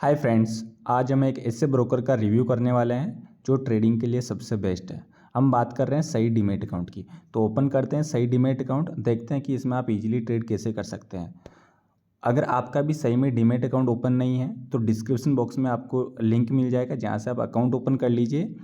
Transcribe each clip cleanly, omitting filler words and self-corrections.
Hi friends, आज हम एक ऐसे ब्रोकर का रिव्यू करने वाले हैं जो ट्रेडिंग के लिए सबसे बेस्ट है। हम बात कर रहे हैं सही डीमैट अकाउंट की। तो ओपन करते हैं सही डीमैट अकाउंट, देखते हैं कि इसमें आप इजीली ट्रेड कैसे कर सकते हैं। अगर आपका भी सही में डीमैट अकाउंट ओपन नहीं है तो डिस्क्रिप्शन बॉक्स में आपको लिंक मिल जाएगा जहाँ से आप अकाउंट ओपन कर लीजिए।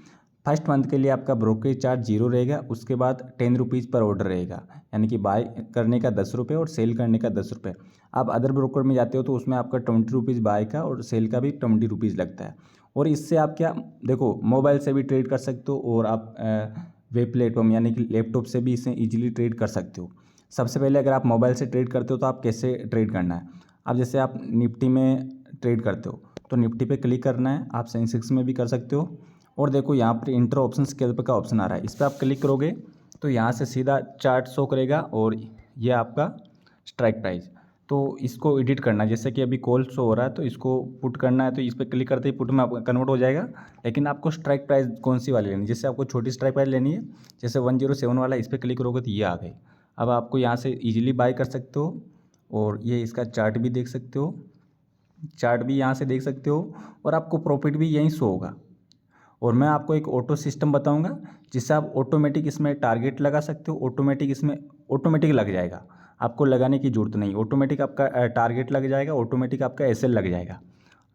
फर्स्ट मंथ के लिए आपका ब्रोकरेज चार्ज 0 रहेगा, उसके बाद 10 रुपीज़ पर ऑर्डर रहेगा, यानी कि बाय करने का 10 रुपये और सेल करने का 10 रुपये। आप अदर ब्रोकर में जाते हो तो उसमें आपका 20 रुपीज़ बाय का और सेल का भी 20 रुपीज़ लगता है। और इससे आप क्या देखो, मोबाइल से भी ट्रेड कर सकते हो और आप वेब प्लेटफॉर्म यानी कि लैपटॉप से भी इसे ईजिली ट्रेड कर सकते हो। सबसे पहले अगर आप मोबाइल से ट्रेड करते हो तो आप कैसे ट्रेड करना है। अब जैसे आप निफ्टी में ट्रेड करते हो तो निफ्टी पे क्लिक करना है। आप सेंसेक्स में भी कर सकते हो। और देखो यहाँ पर इंटर ऑप्शन स्कैल्प का ऑप्शन आ रहा है, इस पर आप क्लिक करोगे तो यहाँ से सीधा चार्ट शो करेगा और ये आपका स्ट्राइक प्राइस। तो इसको एडिट करना है, जैसे कि अभी कॉल शो हो रहा है तो इसको पुट करना है, तो इस पर क्लिक करते ही पुट में आपका कन्वर्ट हो जाएगा। लेकिन आपको स्ट्राइक प्राइस कौन सी वाली लेनी है, जैसे आपको छोटी स्ट्राइक प्राइस लेनी है, जैसे 107 वाला, इस पर क्लिक करोगे तो ये आ गई। अब आपको यहाँ से इजीली बाय कर सकते हो और ये इसका चार्ट भी देख सकते हो, चार्ट भी यहाँ से देख सकते हो और आपको प्रॉफिट भी यहीं शो होगा। और मैं आपको एक ऑटो सिस्टम बताऊंगा जिससे आप ऑटोमेटिक इसमें टारगेट लगा सकते हो। ऑटोमेटिक इसमें ऑटोमेटिक लग जाएगा, आपको लगाने की ज़रूरत नहीं। ऑटोमेटिक आपका टारगेट लग जाएगा, ऑटोमेटिक आपका एसएल लग जाएगा।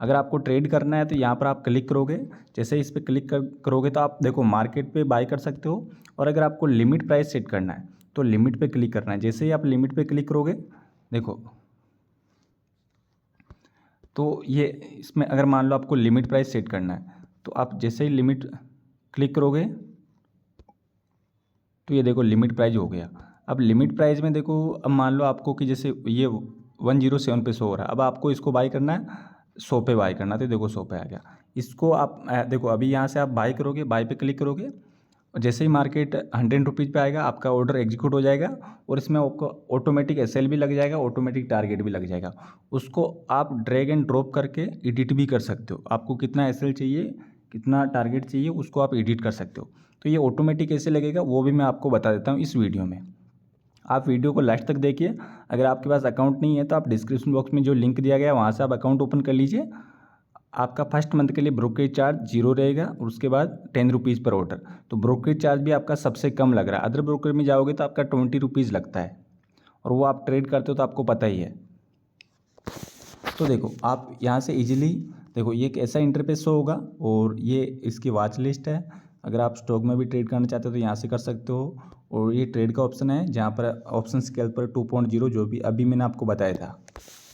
अगर आपको ट्रेड करना है तो यहाँ पर आप क्लिक करोगे, जैसे इस पर क्लिक करोगे तो आप देखो मार्केट पे बाय कर सकते हो। और अगर आपको लिमिट प्राइस सेट करना है तो लिमिट पे क्लिक करना है। जैसे ही आप लिमिट पे क्लिक करोगे, देखो तो ये इसमें अगर मान लो आपको लिमिट प्राइस सेट करना है तो आप जैसे ही लिमिट क्लिक करोगे तो ये देखो लिमिट प्राइस हो गया। अब लिमिट प्राइस में देखो, अब मान लो आपको कि जैसे ये 107 पे शो हो रहा है, अब आपको इसको बाई करना है 100 पे बाई करना, तो देखो 100 पे आ गया। इसको आप देखो अभी यहाँ से आप बाई करोगे, बाई पे क्लिक करोगे और जैसे ही मार्केट 100 रुपीज़ पे आएगा आपका ऑर्डर एग्जीक्यूट हो जाएगा और इसमें आपको ऑटोमेटिक एसएल भी लग जाएगा, ऑटोमेटिक टारगेट भी लग जाएगा। उसको आप ड्रैग एंड ड्रॉप करके एडिट भी कर सकते हो। आपको कितना एसएल चाहिए, कितना टारगेट चाहिए, उसको आप एडिट कर सकते हो। तो ये ऑटोमेटिक कैसे लगेगा वो भी मैं आपको बता देता हूँ इस वीडियो में। आप वीडियो को लास्ट तक देखिए। अगर आपके पास अकाउंट नहीं है तो आप डिस्क्रिप्शन बॉक्स में जो लिंक दिया गया है वहाँ से आप अकाउंट ओपन कर लीजिए। आपका फर्स्ट मंथ के लिए ब्रोकरेज चार्ज 0 रहेगा और उसके बाद 10 रुपीज़ पर ऑर्डर। तो ब्रोकरेज चार्ज भी आपका सबसे कम लग रहा है। अदर ब्रोकर में जाओगे तो आपका 20 रुपीज़ लगता है और वो आप ट्रेड करते हो तो आपको पता ही है। तो देखो आप यहाँ से इजीली देखो, ये एक ऐसा इंटरफेस शो होगा और ये इसकी वॉच लिस्ट है। अगर आप स्टॉक में भी ट्रेड करना चाहते हो तो यहाँ से कर सकते हो। और ये ट्रेड का ऑप्शन है जहाँ पर ऑप्शन स्केल पर 2.0 जो भी अभी मैंने आपको बताया था,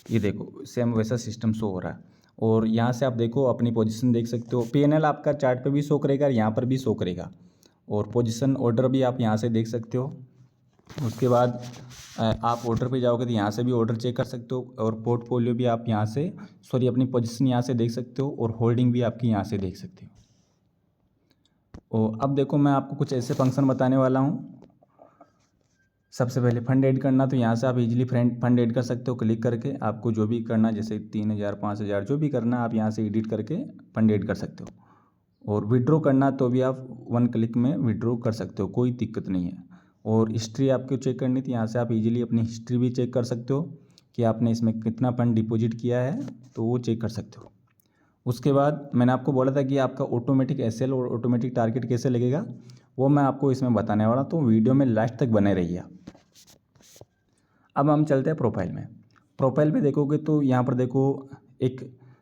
ये देखो सेम वैसा सिस्टम शो हो रहा है। और यहाँ से आप देखो अपनी पोजीशन देख सकते हो। पीएनएल आपका चार्ट पे भी शो करेगा, यहाँ पर भी शो करेगा। और पोजीशन ऑर्डर भी आप यहाँ से देख सकते हो। उसके बाद आप ऑर्डर पे जाओगे तो यहाँ से भी ऑर्डर चेक कर सकते हो और पोर्टफोलियो भी आप यहाँ से अपनी पोजीशन यहाँ से देख सकते हो और होल्डिंग भी आपकी यहाँ से देख सकते हो। और अब देखो मैं आपको कुछ ऐसे फंक्शन बताने वाला हूँ। सबसे पहले फंड ऐड करना, तो यहाँ से आप इजीली फंड ऐड कर सकते हो क्लिक करके। आपको जो भी करना, जैसे 3000 5000 जो भी करना आप यहाँ से एडिट करके फंड ऐड कर सकते हो। और विड्रॉ करना तो भी आप 1 क्लिक में विड्रॉ कर सकते हो, कोई दिक्कत नहीं है। और हिस्ट्री आपको चेक करनी थी, यहाँ से आप इजीली अपनी हिस्ट्री भी चेक कर सकते हो कि आपने इसमें कितना फंड डिपॉजिट किया है, तो वो चेक कर सकते हो। उसके बाद मैंने आपको बोला था कि आपका ऑटोमेटिक एसएल और ऑटोमेटिक टारगेट कैसे लगेगा, वो मैं आपको इसमें बताने वाला, तो वीडियो में लास्ट तक बने रहिए। अब हम चलते हैं प्रोफाइल में। प्रोफाइल पे देखोगे तो यहाँ पर देखो एक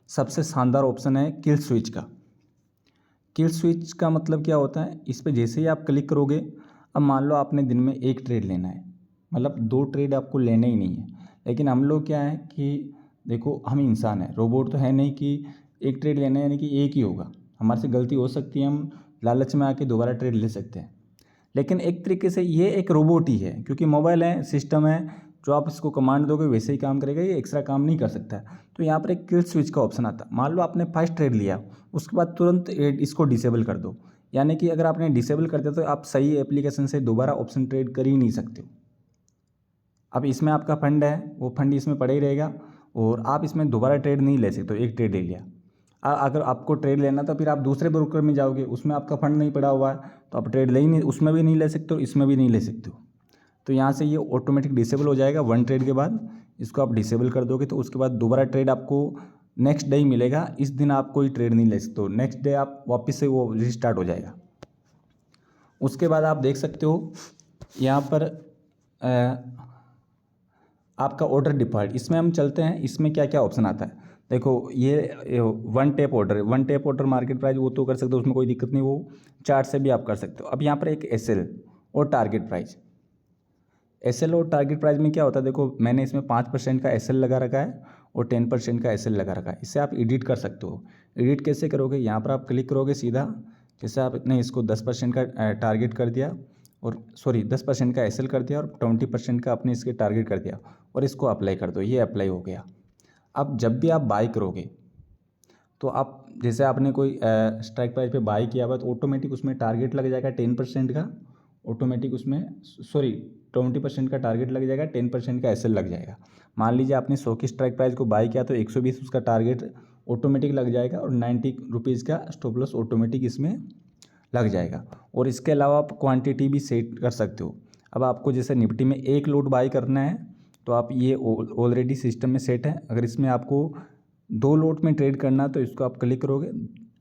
सबसे शानदार ऑप्शन है किल स्विच का। किल स्विच का मतलब क्या होता है, इस पर जैसे ही आप क्लिक करोगे, अब मान लो आपने दिन में 1 ट्रेड लेना है, मतलब 2 ट्रेड आपको लेने ही नहीं है। लेकिन हम लोग क्या है कि देखो हम इंसान हैं, रोबोट तो है नहीं कि 1 ट्रेड लेना है यानी कि एक ही होगा। हमारे से गलती हो सकती है, हम लालच में आके दोबारा ट्रेड ले सकते हैं। लेकिन एक तरीके से ये एक रोबोट ही है, क्योंकि मोबाइल है, सिस्टम है, जो आप इसको कमांड दोगे वैसे ही काम करेगा, ये एक्स्ट्रा काम नहीं कर सकता है। तो यहाँ पर एक किल स्विच का ऑप्शन आता है। मान लो आपने फर्स्ट ट्रेड लिया, उसके बाद तुरंत इसको डिसेबल कर दो। यानी कि अगर आपने डिसेबल कर दिया तो आप सही एप्लीकेशन से दोबारा ऑप्शन ट्रेड कर ही नहीं सकते हो। अब इसमें आपका फंड है, वो फंड इसमें पड़ा ही रहेगा और आप इसमें दोबारा ट्रेड नहीं ले सकते हो। एक ट्रेड ले लिया, अगर आपको ट्रेड लेना तो फिर आप दूसरे ब्रोकर में जाओगे, उसमें आपका फंड नहीं पड़ा हुआ है तो आप ट्रेड ले ही नहीं, उसमें भी नहीं ले सकते हो, इसमें भी नहीं ले सकते हो। तो यहाँ से ये ऑटोमेटिक डिसेबल हो जाएगा 1 ट्रेड के बाद। इसको आप डिसेबल कर दोगे तो उसके बाद दोबारा ट्रेड आपको नेक्स्ट डे ही मिलेगा, इस दिन आप कोई ट्रेड नहीं ले सकते हो, नेक्स्ट डे आप वापस से वो रिस्टार्ट हो जाएगा। उसके बाद आप देख सकते हो यहाँ पर आपका ऑर्डर डिफॉल्ट, इसमें हम चलते हैं, इसमें क्या क्या ऑप्शन आता है। देखो ये one tap order, one tap order market price वो तो कर सकते हो, उसमें कोई दिक्कत नहीं, वो चार्ट से भी आप कर सकते हो। अब यहाँ पर एक एसएल और टारगेट प्राइस, एसएल और टारगेट प्राइस में क्या होता है, देखो मैंने इसमें 5% का एसएल लगा रखा है और 10% का एसएल लगा रखा है। इससे आप एडिट कर सकते हो। एडिट कैसे करोगे, यहाँ पर आप क्लिक करोगे सीधा, जैसे आपने इसको 10% का टारगेट कर दिया और 10% का एसएल कर दिया और 20% का आपने इसके टारगेट कर दिया और इसको अप्लाई कर दो, ये अप्लाई हो गया। अब जब भी आप बाई करोगे तो आप जैसे आपने कोई स्ट्राइक प्राइस पे बाई किया हुआ तो ऑटोमेटिक उसमें टारगेट लग जाएगा 10% का, ऑटोमेटिक उसमें 20% का टारगेट लग जाएगा, 10% का एसएल लग जाएगा। मान लीजिए आपने 100 की स्ट्राइक प्राइस को बाई किया तो 120 उसका टारगेट ऑटोमेटिक लग जाएगा और 90 रुपीज़ का स्टॉप लॉस ऑटोमेटिक इसमें लग जाएगा। और इसके अलावा आप क्वांटिटी भी सेट कर सकते हो। अब आपको जैसे निफ्टी में 1 लॉट बाई करना है तो आप ये ऑलरेडी सिस्टम में सेट है। अगर इसमें आपको 2 लॉट में ट्रेड करना है तो इसको आप क्लिक करोगे,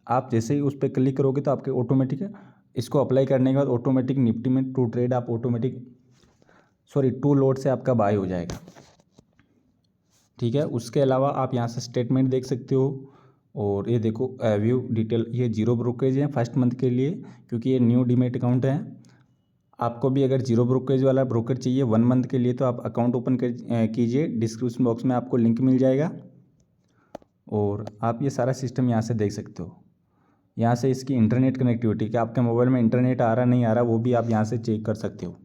आप जैसे ही उस पर क्लिक करोगे तो आपके ऑटोमेटिक इसको अप्लाई करने के बाद ऑटोमेटिक निफ्टी में 2 ट्रेड आप ऑटोमेटिक 2 लॉट से आपका बाय हो जाएगा। ठीक है, उसके अलावा आप यहाँ से स्टेटमेंट देख सकते हो और ये देखो व्यू डिटेल, ये 0 ब्रोकरेज है फर्स्ट मंथ के लिए क्योंकि ये न्यू डीमेट अकाउंट है। आपको भी अगर 0 ब्रोकरेज वाला ब्रोकर चाहिए 1 मंथ के लिए तो आप अकाउंट ओपन कीजिए, डिस्क्रिप्शन बॉक्स में आपको लिंक मिल जाएगा और आप ये सारा सिस्टम यहाँ से देख सकते हो। यहाँ से इसकी इंटरनेट कनेक्टिविटी, कि आपके मोबाइल में इंटरनेट आ रहा नहीं आ रहा वो भी आप यहाँ से चेक कर सकते हो।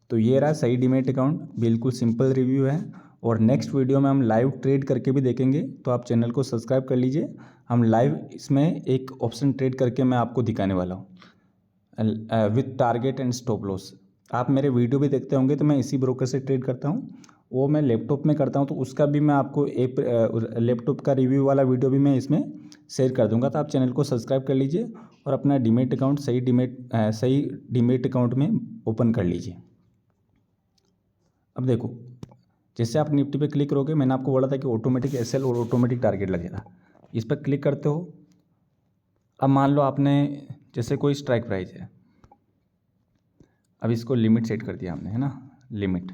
तो ये रहा सही डीमेट अकाउंट, बिल्कुल सिंपल रिव्यू है। और नेक्स्ट वीडियो में हम लाइव ट्रेड करके भी देखेंगे, तो आप चैनल को सब्सक्राइब कर लीजिए। हम लाइव इसमें एक ऑप्शन ट्रेड करके मैं आपको दिखाने वाला हूँ with target and stop loss. आप मेरे वीडियो भी देखते होंगे तो मैं इसी ब्रोकर से ट्रेड करता हूँ, वो मैं लैपटॉप में करता हूँ, तो उसका भी मैं आपको एक लैपटॉप का रिव्यू वाला वीडियो भी मैं इसमें शेयर कर दूंगा। तो आप चैनल को सब्सक्राइब कर लीजिए और अपना डीमेट अकाउंट सही डीमेट अकाउंट में ओपन कर लीजिए। अब देखो जैसे आप निफ्टी पे क्लिक करोगे, मैंने आपको बोला था कि ऑटोमेटिक एसएल और ऑटोमेटिक टारगेट लगेगा, इस पर क्लिक करते हो। अब मान लो आपने जैसे कोई स्ट्राइक प्राइस है, अब इसको लिमिट सेट कर दिया हमने, है ना, लिमिट।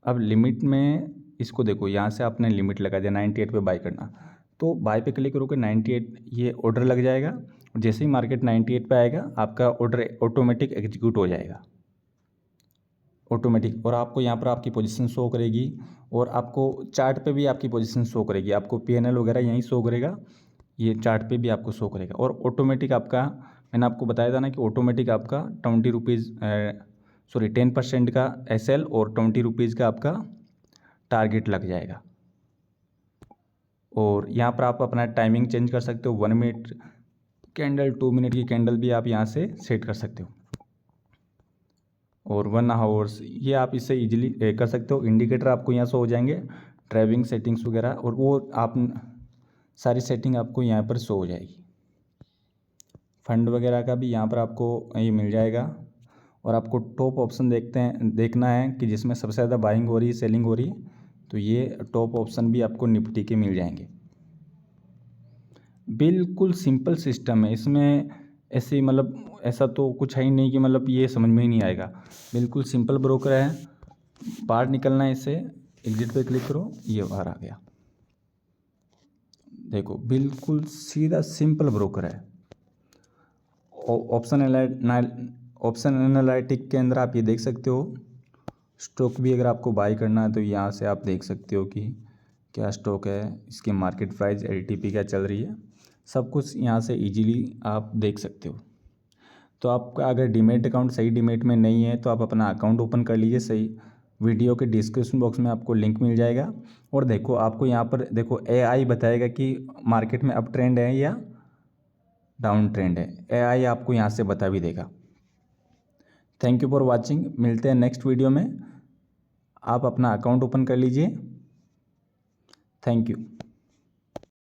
अब लिमिट में इसको देखो, यहाँ से आपने लिमिट लगा दिया 98 पे बाय करना, तो बाय पे क्लिक करोगे 98 ये ऑर्डर लग जाएगा और जैसे ही मार्केट 98 पे आएगा आपका ऑर्डर ऑटोमेटिक एग्जीक्यूट हो जाएगा ऑटोमेटिक। और आपको यहाँ पर आपकी पोजीशन शो करेगी और आपको चार्ट पे भी आपकी पोजीशन शो करेगी, आपको पीएनएल वगैरह यहीं शो करेगा, ये चार्ट पे भी आपको शो करेगा। और ऑटोमेटिक आपका, मैंने आपको बताया था ना कि ऑटोमेटिक आपका 10% का एसएल और 20 रुपीज़ का आपका टारगेट लग जाएगा। और यहाँ पर आप अपना टाइमिंग चेंज कर सकते हो, 1 मिनट कैंडल, 2 मिनट की कैंडल भी आप यहाँ से सेट कर सकते हो और 1 आवर्स, ये आप इससे इजीली कर सकते हो। इंडिकेटर आपको यहाँ से हो जाएंगे, ट्रैविंग सेटिंग्स वगैरह, और वो आप सारी सेटिंग आपको यहाँ पर शो हो जाएगी। फंड वगैरह का भी यहाँ पर आपको ये मिल जाएगा। और आपको टॉप ऑप्शन देखना है कि जिसमें सबसे ज़्यादा बाइंग हो रही है, सेलिंग हो रही है, तो ये टॉप ऑप्शन भी आपको निफ्टी के मिल जाएंगे। बिल्कुल सिंपल सिस्टम है, इसमें ऐसे मतलब ऐसा तो कुछ है ही नहीं कि मतलब ये समझ में ही नहीं आएगा। बिल्कुल सिंपल ब्रोकर है, बाहर निकलना है इससे, एग्जिट पे क्लिक करो, ये बाहर आ गया। देखो बिल्कुल सीधा सिंपल ब्रोकर है। ऑप्शन एनालिटिक के अंदर आप ये देख सकते हो, स्टॉक भी अगर आपको बाई करना है तो यहाँ से आप देख सकते हो कि क्या स्टॉक है, इसकी मार्केट प्राइस, एलटीपी क्या चल रही है, सब कुछ यहाँ से इजीली आप देख सकते हो। तो आपका अगर डीमेट अकाउंट सही डीमेट में नहीं है तो आप अपना अकाउंट ओपन कर लीजिए, सही वीडियो के डिस्क्रिप्शन बॉक्स में आपको लिंक मिल जाएगा। और देखो आपको यहाँ पर देखो एआई बताएगा कि मार्केट में अप ट्रेंड है या डाउन ट्रेंड है, एआई आपको यहाँ से बता भी देगा। थैंक यू फॉर वॉचिंग, मिलते हैं नेक्स्ट वीडियो में। आप अपना अकाउंट ओपन कर लीजिए। Thank you.